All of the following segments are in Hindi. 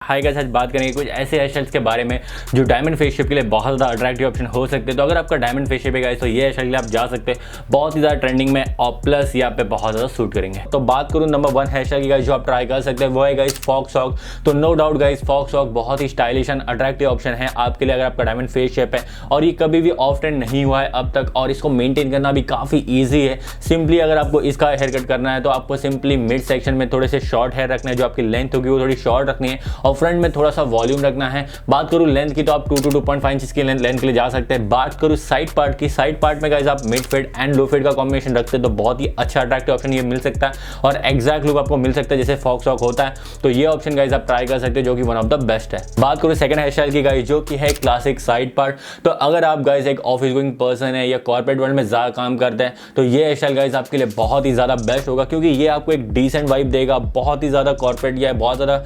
हाय गाइस, आज बात करेंगे कुछ ऐसे हेयर स्टाइल्स के बारे में जो डायमंड फेस शेप के लिए बहुत ज़्यादा अट्रैक्टिव ऑप्शन हो सकते हैं। तो अगर आपका डायमंड फेस शेप है गाइस, तो ये हेयर स्टाइल के लिए आप जा सकते हैं, बहुत ही ज़्यादा ट्रेंडिंग में और प्लस यहाँ पे बहुत ज़्यादा सूट करेंगे। तो बात करूँ नंबर 1 हेयर स्टाइल की गाइस जो आप ट्राई कर सकते हैं, वो है गाइस फॉक्स हॉक। तो no doubt guys, faux hawk बहुत ही स्टाइलिश एंड अट्रैक्टिव ऑप्शन है आपके लिए अगर आपका डायमंड फेस शेप है और ये कभी भी ऑफ ट्रेंड नहीं हुआ है अब तक, और इसको मेंटेन करना भी काफ़ी ईजी है। सिंपली अगर आपको इसका हेयर कट करना है तो आपको सिंपली मिड सेक्शन में थोड़े से शॉर्ट हेयर रखना है, जो आपकी लेंथ होगी वो थोड़ी शॉर्ट रखनी है और फ्रंट में थोड़ा सा वॉल्यूम रखना है। बात करूं लेंथ की तो आप 2 to 2.5 इंच की लेंथ के लिए जा सकते हैं। बात करूं साइड पार्ट की, साइड पार्ट में गाइस आप mid fade and low fade का कॉम्बिनेशन रखते हैं तो बहुत ही अच्छा अट्रैक्टिव ऑप्शन ये मिल सकता है और एग्जैक्ट लुक आपको मिल सकता है जैसे फॉक्स हॉक होता है। तो ये ऑप्शन गाइस आप ट्राई कर सकते हैं जो कि वन ऑफ द बेस्ट है। बात करूं सेकंड हेयर स्टाइल की गाइस जो कि है क्लासिक साइड पार्ट। तो अगर आप गाइस एक ऑफिस गोइंग पर्सन है या कॉर्पोरेट वर्ल्ड में ज़्यादा काम करते हैं तो ये हेयर स्टाइल गाइस आपके लिए बहुत ही ज़्यादा बेस्ट होगा, क्योंकि ये आपको एक डिसेंट वाइब देगा, बहुत ही ज़्यादा कॉर्पोरेट या बहुत ज़्यादा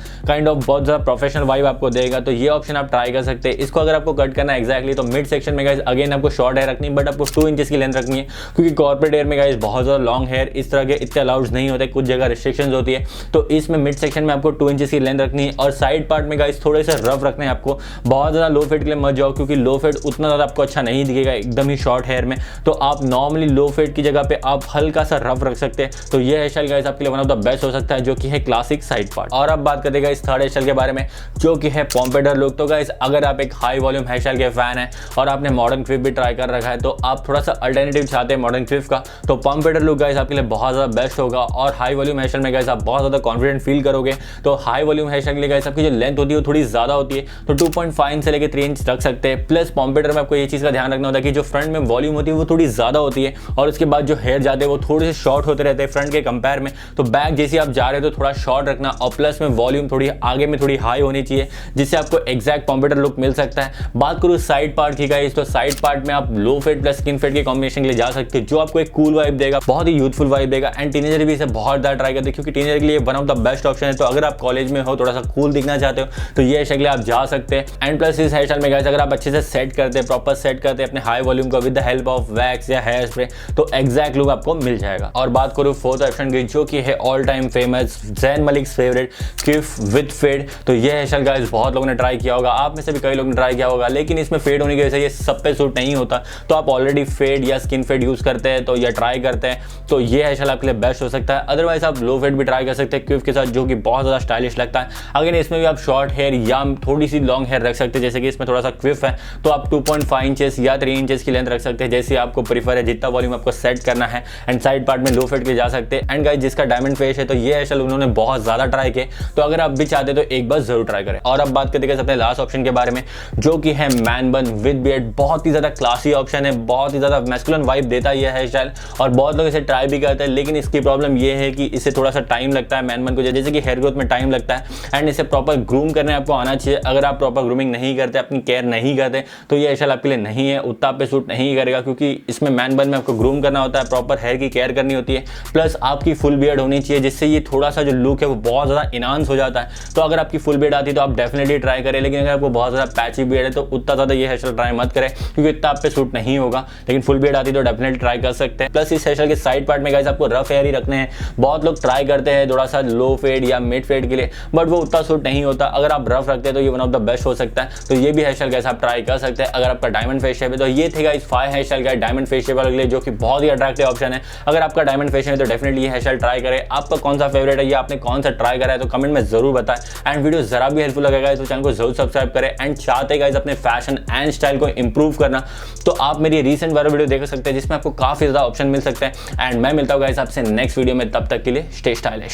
बहुत ज़्यादा प्रोफेशनल वाइब आपको देगा। तो ये ऑप्शन आप ट्राई कर सकते हैं। इसको अगर आपको कट करना है एग्जैक्टली तो मिड सेक्शन में गाइस अगेन आपको शॉर्ट हेयर रखनी है, बट आपको 2 इंचेस की लेंथ रखनी है, क्योंकि कॉर्पोरेट एयर में गाइस बहुत ज़्यादा लॉन्ग हेयर इस तरह के इतने अलाउड नहीं होते, कुछ जगह रिस्ट्रिक्शंस होती है। तो इसमें मिड सेक्शन में आपको 2 इंचेस की लेंथ रखनी है और साइड पार्ट में गाइस थोड़े से रफ रखने हैं आपको। बहुत ज़्यादा लो फेड के लिए मत जाओ, क्योंकि लो फेड उतना ज़्यादा आपको अच्छा नहीं दिखेगा एकदम ही शॉर्ट हेयर में। तो आप नॉर्मली लो फेड की जगह पे आप हल्का सा रफ रख सकते हैं। तो ये हेयर स्टाइल गाइस आपके लिए वन ऑफ द बेस्ट हो सकता है जो कि है क्लासिक साइड पार्ट। और अब बात करते हैं इस थर्ड हेयर स्टाइल के बारे में जो कि है पॉम्पेडर लुक। तो गाइस अगर आप एक हाई वॉल्यूम हेयर स्टाइल के फैन है और आपने मॉडर्न क्लिप भी ट्राई कर रखा है तो आप थोड़ा सा अल्टरनेटिव चाहते हैं मॉडर्न क्लिप का, तो पॉम्पेडर लुक गाइस आपके लिए बहुत ज़्यादा बेस्ट होगा। और हाई वॉल्यूम हेयर स्टाइल में गाइस आप बहुत ज़्यादा कॉन्फिडेंट फील करोगे। तो हाई वॉल्यूम हेयर स्टाइल के लिए गाइस आपकी जो लेंथ होती है वो थोड़ी ज़्यादा होती है, तो 2.5 इंच से लेकर 3 इंच रख सकते हैं। प्लस पॉम्पेडर में आपको ये चीज़ का ध्यान रखना होता है कि जो फ्रंट में वॉल्यूम होती है वो थोड़ी ज़्यादा होती है और उसके बाद जो हेयर जाते हैं वो थोड़े से शॉर्ट होते रहते हैं फ्रंट के कंपेयर में। तो बैक जैसे आप जा रहे हो तो थोड़ा शॉर्ट रखना और प्लस में वॉल्यूम थोड़ी आगे में थोड़ी हाई होनी चाहिए, जिससे आपको एग्जैक्ट पॉम्पेडर लुक मिल सकता है। बात करूँ साइड पार्ट की गाइस, तो साइड पार्ट में आप लो फेड प्लस स्किन फेड के कॉम्बिनेशन के लिए जा सकते हैं, जो आपको एक कूल वाइब देगा, बहुत ही यूथफुल वाइब देगा। एंड टीनेजर भी इसे बहुत ज़्यादा ट्राई करते हैं, क्योंकि टीनेजर के लिए one of the best option है। तो अगर आप कॉलेज में हो, थोड़ा सा कूल दिखना चाहते हो तो ये हेयर स्टाइल आप जा सकते हैं। एंड प्लस इस हेयर स्टाइल में गाइस अगर आप अच्छे से सेट करते हैं, प्रॉपर सेट करते हैं अपने हाई वॉल्यूम को with the help of wax या हेयर स्प्रे, तो एग्जैक्ट लुक आपको मिल जाएगा। और बात करूँ फोर्थ ऑप्शन की जो कि है all time famous Zayn Malik favourite cliff with fade. तो ये हेयर स्टाइल गाइस बहुत लोगों ने ट्राई किया होगा, आप में से भी कई लोगों ने ट्राई किया होगा, लेकिन इसमें फेड होने की वजह से ये सब पे सूट नहीं होता। तो आप ऑलरेडी फेड या स्किन फेड यूज करते हैं तो या ट्राई करते हैं तो ये हेयर स्टाइल आपके लिए बेस्ट हो सकता है। अदरवाइज आप लो फेड भी ट्राई कर सकते हैं क्लिफ के साथ, जो कि बहुत ज़्यादा स्टाइलिश लगता है। अगर इसमें भी आप शॉर्ट हेयर या थोड़ी सी लॉन्ग हेयर रख सकते हैं, जैसे कि इसमें थोड़ा सा क्लिफ है तो आप 2.5 इंचेस या 3 इंचेस की लेंथ रख सकते हैं, जैसे आपको प्रीफर है, जितना वॉल्यूम आपको सेट करना है। एंड साइड पार्ट में लो फेड के जा सकते हैं। एंड गाइस जिसका डायमंड फेस है तो ये हेयर स्टाइल उन्होंने बहुत ज़्यादा ट्राई किए, तो अगर आप भी चाहते हैं तो एक बार जरूर ट्राई करें। और अब बात करते हैं अपने लास्ट ऑप्शन के बारे में जो कि है मैन बन विद बियर्ड। बहुत ही ज़्यादा क्लासी ऑप्शन है, बहुत ही ज़्यादा मैस्कुलिन वाइब देता है ये हेयर स्टाइल और बहुत लोग इसे ट्राई भी करते हैं, लेकिन इसकी प्रॉब्लम ये है कि इसे थोड़ा सा टाइम लगता है मैन बन को, जैसे कि हेयर ग्रोथ में टाइम लगता है। एंड इसे प्रॉपर ग्रूम करने आपको आना चाहिए। अगर आप प्रॉपर ग्रूमिंग नहीं करते, अपनी केयर नहीं करते, तो ये हेयर स्टाइल आपके लिए नहीं है, उतना पे सूट नहीं करेगा, क्योंकि इसमें मैन बन में आपको ग्रूम करना होता है, प्रॉपर हेयर की केयर करनी होती है, प्लस आपकी फुल बियर्ड होनी चाहिए, जिससे ये थोड़ा सा जो लुक है वो बहुत ज़्यादा इनहांस हो जाता है। तो अगर आपकी फुल बियर्ड आती है तो आप डेफिनेटली ट्राई करें, लेकिन अगर आपको बहुत ज़्यादा पैची बियर्ड है तो उतना ज़्यादा ये हेयर स्टाइल ट्राई मत करें, क्योंकि इतना आप पे सूट नहीं होगा। लेकिन फुल बियर्ड आती है तो डेफिनेटली ट्राई कर सकते हैं। प्लस इस हेयर स्टाइल के साइड पार्ट में गाइस आपको रफ हेयर ही रखने हैं। बहुत लोग ट्राई करते हैं थोड़ा सा लो फेड या मिड फेड के लिए, बट वो उतना सूट नहीं होता। अगर आप रफ रखते हैं तो ये वन ऑफ द बेस्ट हो सकता है। तो ये भी हेयर स्टाइल गाइस आप ट्राई कर सकते हैं अगर आपका डायमंड फेस शेप है। तो ये थे guys 5 hair style guys diamond face shape वाले के लिए, जो कि बहुत ही अट्रैक्टिव ऑप्शन है। अगर आपका डायमंड फेस है तो डेफिनेटली ये हेयर स्टाइल ट्राई करें। आपका कौन सा फेवरेट है या आपने कौन सा ट्राई करा है तो कमेंट में जरूर बताएं। एंड वीडियो जरा भी हेल्पफुल लगेगा तो चैनल को जरूर सब्सक्राइब करें। एंड चाहते गाइस अपने फैशन एंड स्टाइल को इंप्रूव करना तो आप मेरी रीसेंट वाला वीडियो देख सकते हैं, जिसमें आपको काफी ज्यादा ऑप्शन मिल सकते हैं। एंड मैं मिलता हूँ गाइस आपसे नेक्स्ट वीडियो में, तब तक के लिए स्टे स्टाइलिश।